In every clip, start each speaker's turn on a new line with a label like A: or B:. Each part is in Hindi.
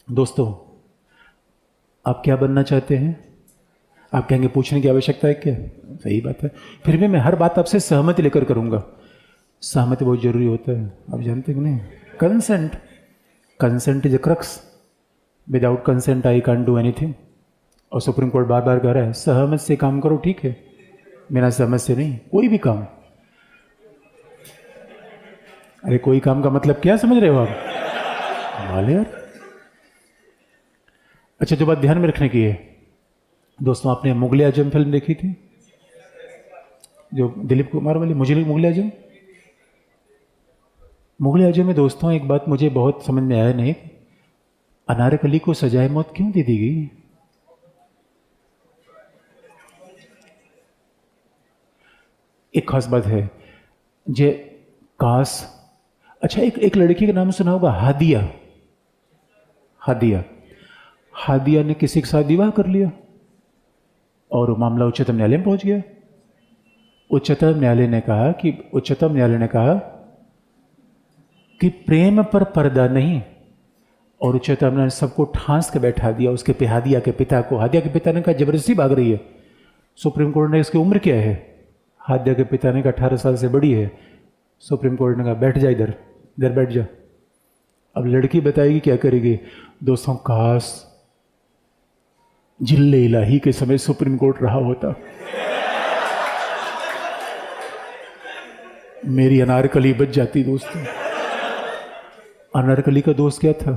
A: दोस्तों, आप क्या बनना चाहते हैं? आप कहेंगे पूछने की आवश्यकता है क्या? सही बात है। फिर भी मैं हर बात आपसे सहमति लेकर करूंगा। सहमति बहुत जरूरी होता है, आप जानते कि नहीं? Consent, consent is a crux. Without consent I can't do anything. और सुप्रीम कोर्ट बार बार कह रहा है सहमत से काम करो, ठीक है, बिना सहमत से नहीं कोई भी काम। अरे कोई काम का मतलब क्या समझ रहे हो आप? कमाल है यार। अच्छा, जो बात ध्यान में रखने की है दोस्तों, आपने मुगले आजम फिल्म देखी थी, जो दिलीप कुमार वाली मुगले आजम? मुगले आजम में दोस्तों एक बात मुझे बहुत समझ में आया नहीं, अनारकली को सजाए मौत क्यों दे दी गई? एक खास बात है जे काश। अच्छा, एक लड़की का नाम सुना होगा, हादिया। हादिया, हादिया ने किसी के साथ विवाह कर लिया और मामला उच्चतम न्यायालय में पहुंच गया। उच्चतम न्यायालय ने कहा कि प्रेम पर पर्दा नहीं, और उच्चतम न्यायालय ने सबको ठांस के बैठा दिया। उसके हादिया के पिता को, हादिया के पिता ने कहा जबरदस्ती भाग रही है। सुप्रीम कोर्ट ने इसकी उम्र क्या है? हादिया के पिता ने कहा 18 साल से बड़ी है। सुप्रीम कोर्ट ने कहा बैठ जा, इधर इधर बैठ जा। अब लड़की बताएगी क्या करेगी? दोस्तों, काश जिल्ले इलाही के समय सुप्रीम कोर्ट रहा होता, मेरी अनारकली बच जाती। दोस्तों, अनारकली का दोस्त क्या था?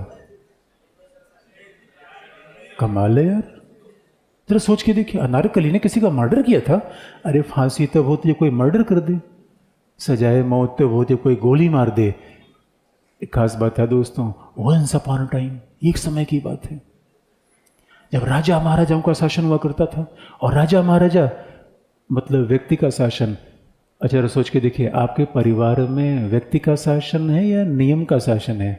A: कमाल है यार। जरा सोच के देखिए, अनारकली ने किसी का मर्डर किया था। अरे फांसी तब होती है कोई मर्डर कर दे, सजाए मौत तब होती है कोई गोली मार दे। एक खास बात है दोस्तों, वंस अपॉन अ टाइम, एक समय की बात है जब राजा महाराजाओं का शासन हुआ करता था। और राजा महाराजा मतलब व्यक्ति का शासन। अच्छा, जरा सोच के देखिए, आपके परिवार में व्यक्ति का शासन है या नियम का शासन है?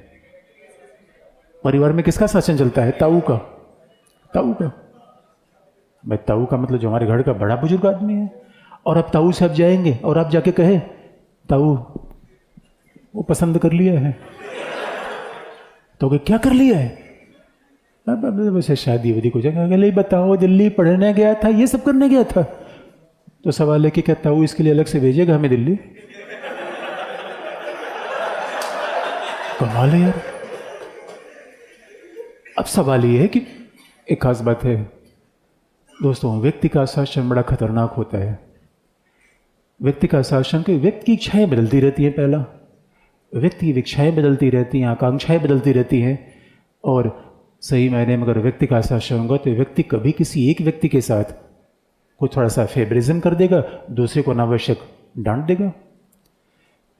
A: परिवार में किसका शासन चलता है? ताऊ का। ताऊ का भाई, ताऊ का मतलब जो हमारे घर का बड़ा बुजुर्ग आदमी है। और अब ताऊ से आप जाएंगे और आप जाके कहे ताऊ वो पसंद कर लिया है, तो क्या कर लिया है? अब वैसे शादी विधि को जगह बताओ, दिल्ली पढ़ने गया था, ये सब करने गया था। तो सवाल है कि क्या ताऊ इसके लिए अलग से भेजेगा हमें दिल्ली? कमाल है यार। अब सवाल ये है कि एक खास बात है दोस्तों, व्यक्ति का शासन बड़ा खतरनाक होता है। व्यक्ति का शासन के व्यक्ति की इच्छाएं बदलती रहती हैं। पहला, व्यक्ति की इच्छाएं बदलती रहती हैं, आकांक्षाएं बदलती रहती हैं। और सही मायने में अगर व्यक्ति का शासन होगा तो व्यक्ति कभी किसी एक व्यक्ति के साथ कोई थोड़ा सा फेवरिज्म कर देगा, दूसरे को अनावश्यक डांट देगा।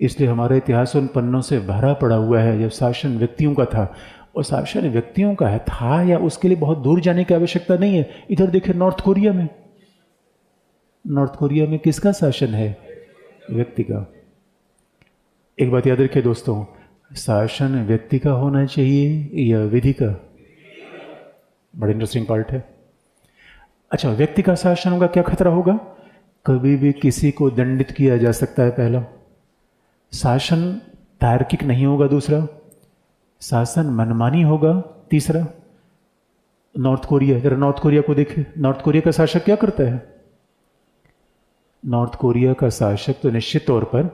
A: इसलिए हमारा इतिहास उन पन्नों से भरा पड़ा हुआ है जब शासन व्यक्तियों का था। और शासन व्यक्तियों का है था या उसके लिए बहुत दूर जाने की आवश्यकता नहीं है। इधर देखिए नॉर्थ कोरिया में, नॉर्थ कोरिया में किसका शासन है? व्यक्ति का। एक बात याद रखिए दोस्तों, शासन व्यक्ति का होना चाहिए या विधि का? बड़ा इंटरेस्टिंग पार्ट है। अच्छा, व्यक्ति का शासन होगा, क्या खतरा होगा? कभी भी किसी को दंडित किया जा सकता है। पहला, शासन तार्किक नहीं होगा। दूसरा, शासन मनमानी होगा। तीसरा, नॉर्थ कोरिया, जरा नॉर्थ कोरिया को देखें। नॉर्थ कोरिया का शासक क्या करता है? नॉर्थ कोरिया का शासक तो निश्चित तौर पर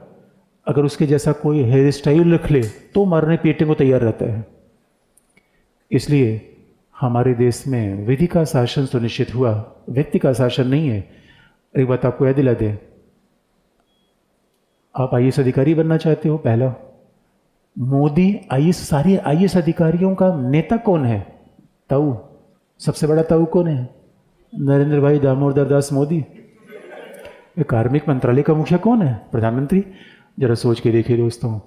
A: अगर उसके जैसा कोई हेयर स्टाइल रख ले तो मारने पीटने को तैयार रहता है। इसलिए हमारे देश में विधि का शासन सुनिश्चित हुआ, व्यक्ति का शासन नहीं है। एक बात आपको याद दिला दें, आप आईएएस अधिकारी बनना चाहते हो? पहला, मोदी आईएएस, सारे आईएएस अधिकारियों का नेता कौन है? ताऊ। सबसे बड़ा ताऊ कौन है? नरेंद्र भाई दामोदर दास मोदी। कार्मिक मंत्रालय का मुखिया कौन है? प्रधानमंत्री। जरा सोच के देखिए दोस्तों,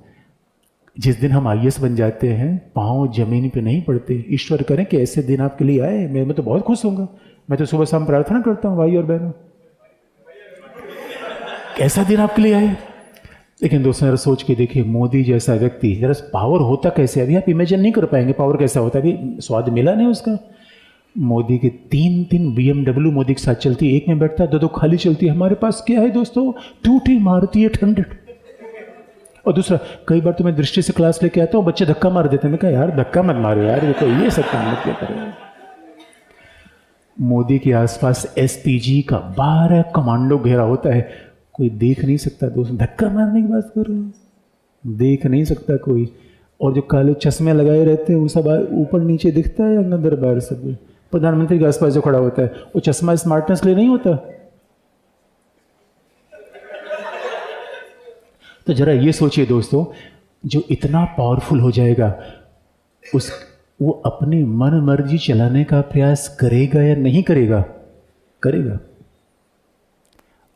A: जिस दिन हम आईएएस बन जाते हैं पाँव जमीन पे नहीं पड़ते। ईश्वर करें कि ऐसे दिन आपके लिए आए, मैं तो बहुत खुश होऊंगा। मैं तो सुबह शाम प्रार्थना करता हूँ भाई और बहनों, कैसा दिन आपके लिए आए। लेकिन दोस्तों जरा सोच के देखिए, मोदी जैसा व्यक्ति, जरा पावर होता कैसे? अभी आप इमेजिन नहीं कर पाएंगे पावर कैसा होता है, अभी स्वाद मिला नहीं उसका। मोदी के 3 BMW मोदी के साथ चलती है, एक में बैठता है, 2 खाली चलती है। हमारे पास क्या है दोस्तों? टूटी मारुति 800। और दूसरा, कई बार तो मैं दृष्टि से क्लास लेके आता हूँ, बच्चे धक्का मार देते हैं। मैं कहा यार धक्का मत मारो यार, ये तो ये सब काम मत क्या करें। मोदी के आसपास एसपीजी का 12 कमांडो घेरा होता है, कोई देख नहीं सकता दोस्त, धक्का मारने की बात कर रहे हो, देख नहीं सकता कोई। और जो काले चश्मे लगाए रहते हैं वो सब ऊपर नीचे दिखता है अंदर बाहर सब। प्रधानमंत्री के आसपास जो खड़ा होता है वो चश्मा स्मार्टनेस के लिए नहीं होता। तो जरा ये सोचिए दोस्तों, जो इतना पावरफुल हो जाएगा वो अपनी मन मर्जी चलाने का प्रयास करेगा या नहीं करेगा? करेगा।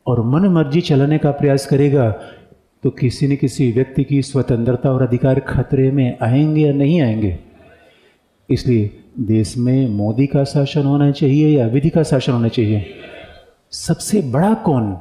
A: और मन मर्जी चलाने का प्रयास करेगा तो किसी न किसी व्यक्ति की स्वतंत्रता और अधिकार खतरे में आएंगे या नहीं आएंगे? इसलिए देश में मोदी का शासन होना चाहिए या विधि का शासन होना चाहिए? सबसे बड़ा कौन?